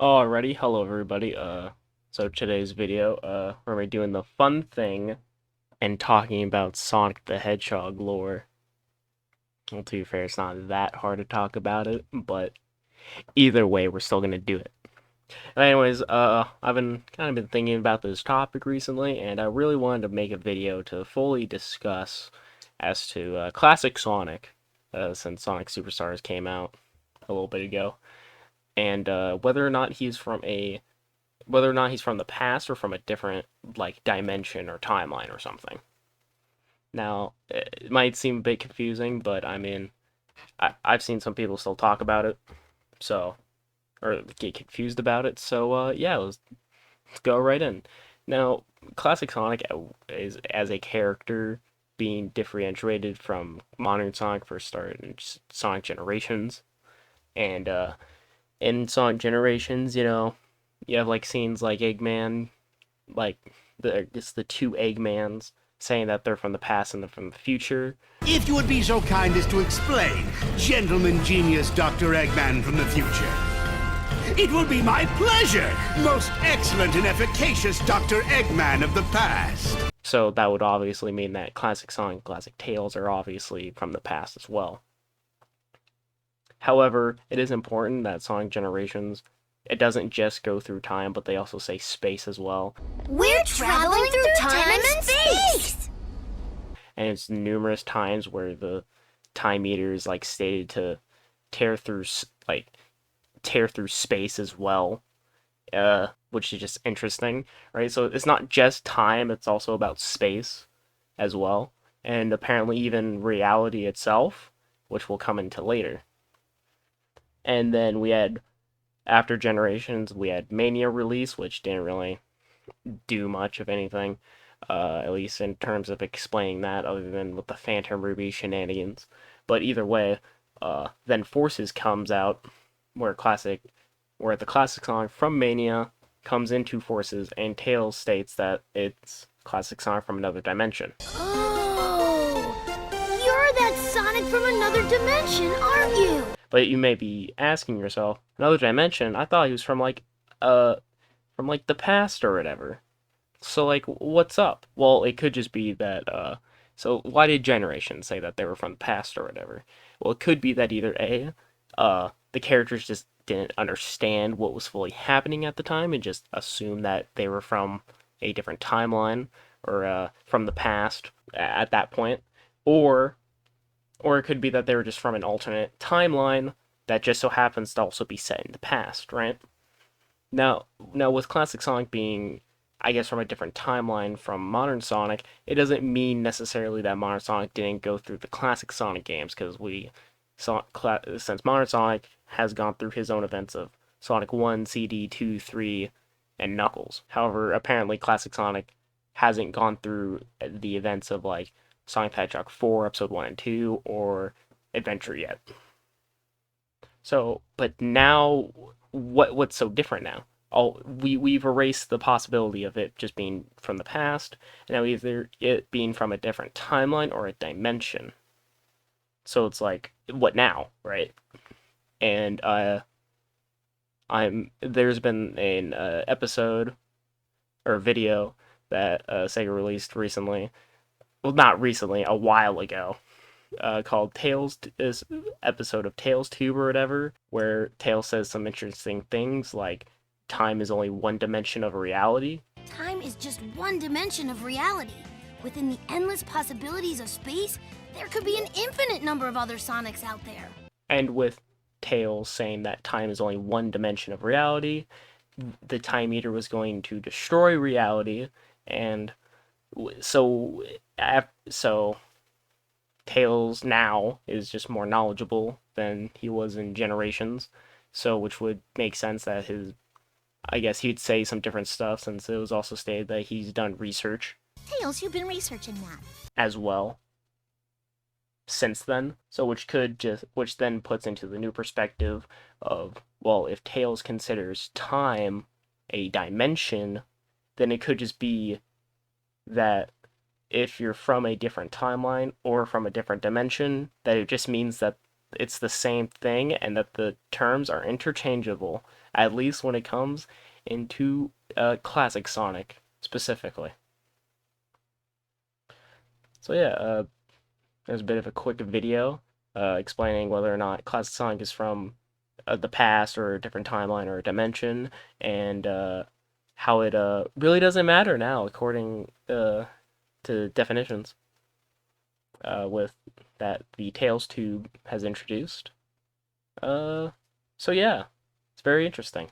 Alrighty, hello everybody. So today's video, we're gonna be doing the fun thing and talking about Sonic the Hedgehog lore. Well, to be fair, it's not that hard to talk about it, but either way, we're still gonna do it. Anyways, I've been thinking about this topic recently, and I really wanted to make a video to fully discuss as to classic Sonic, since Sonic Superstars came out a little bit ago, and whether or not he's from the past or from a different like dimension or timeline or something. Now, it might seem a bit confusing, but I mean, I've seen some people still talk about it, so or get confused about it. So yeah, let's go right in. Now, classic Sonic is as a character being differentiated from modern Sonic first started in Sonic Generations, and in Sonic Generations, you have like scenes like Eggman, like it's the two Eggmans saying that they're from the past and they're from the future. If you would be so kind as to explain, gentleman genius Dr. Eggman from the future. It will be my pleasure, most excellent and efficacious Dr. Eggman of the past. So that would obviously mean that classic Sonic, classic Tails are obviously from the past as well. However, it is important that Sonic Generations, it doesn't just go through time, but they also say space as well. We're traveling through time and space! And it's numerous times where the time meter is like stated to tear through space as well, which is just interesting, right? So it's not just time; it's also about space as well, and apparently even reality itself, which we'll come into later. And then after Generations, we had Mania release, which didn't really do much of anything, at least in terms of explaining that, other than with the Phantom Ruby shenanigans. But either way, then Forces comes out, where the classic Sonic from Mania comes into Forces, and Tails states that it's classic Sonic from another dimension. Oh, you're that Sonic from another dimension, aren't you? But you may be asking yourself, another dimension? I thought he was from the past or whatever. So like, what's up? Well, it could just be that so why did Generations say that they were from the past or whatever? Well, it could be that either A, the characters just didn't understand what was fully happening at the time and just assumed that they were from a different timeline or from the past at that point, or it could be that they were just from an alternate timeline that just so happens to also be set in the past, right? Now with classic Sonic being, I guess, from a different timeline from modern Sonic, it doesn't mean necessarily that modern Sonic didn't go through the classic Sonic games, because since modern Sonic has gone through his own events of Sonic 1, CD, 2, 3, and Knuckles. However, apparently classic Sonic hasn't gone through the events of like Sonic the Hedgehog 4, Episode 1 and 2, or Adventure yet. So, but now, what's so different now? We've erased the possibility of it just being from the past, and now either it being from a different timeline or a dimension. So it's like, what now, right? And there's been an episode or video that Sega released recently. Well, not recently, a while ago, called Tails, this episode of Tails Tube or whatever, where Tails says some interesting things like time is only one dimension of reality. Time is just one dimension of reality. Within the endless possibilities of space, there could be an infinite number of other Sonics out there. And with Tails saying that time is only one dimension of reality, the Time Eater was going to destroy reality, and so Tails now is just more knowledgeable than he was in Generations, so which would make sense that I guess he'd say some different stuff, since it was also stated that he's done research Tails, you've been researching that. as well since then. So which then puts into the new perspective of, well, if Tails considers time a dimension, then it could just be that if you're from a different timeline or from a different dimension, that it just means that it's the same thing and that the terms are interchangeable, at least when it comes into classic Sonic specifically. So yeah, there's a bit of a quick video explaining whether or not classic Sonic is from the past or a different timeline or a dimension, and how it really doesn't matter now according to definitions with that the Tails tube has introduced. Uh, so yeah, it's very interesting.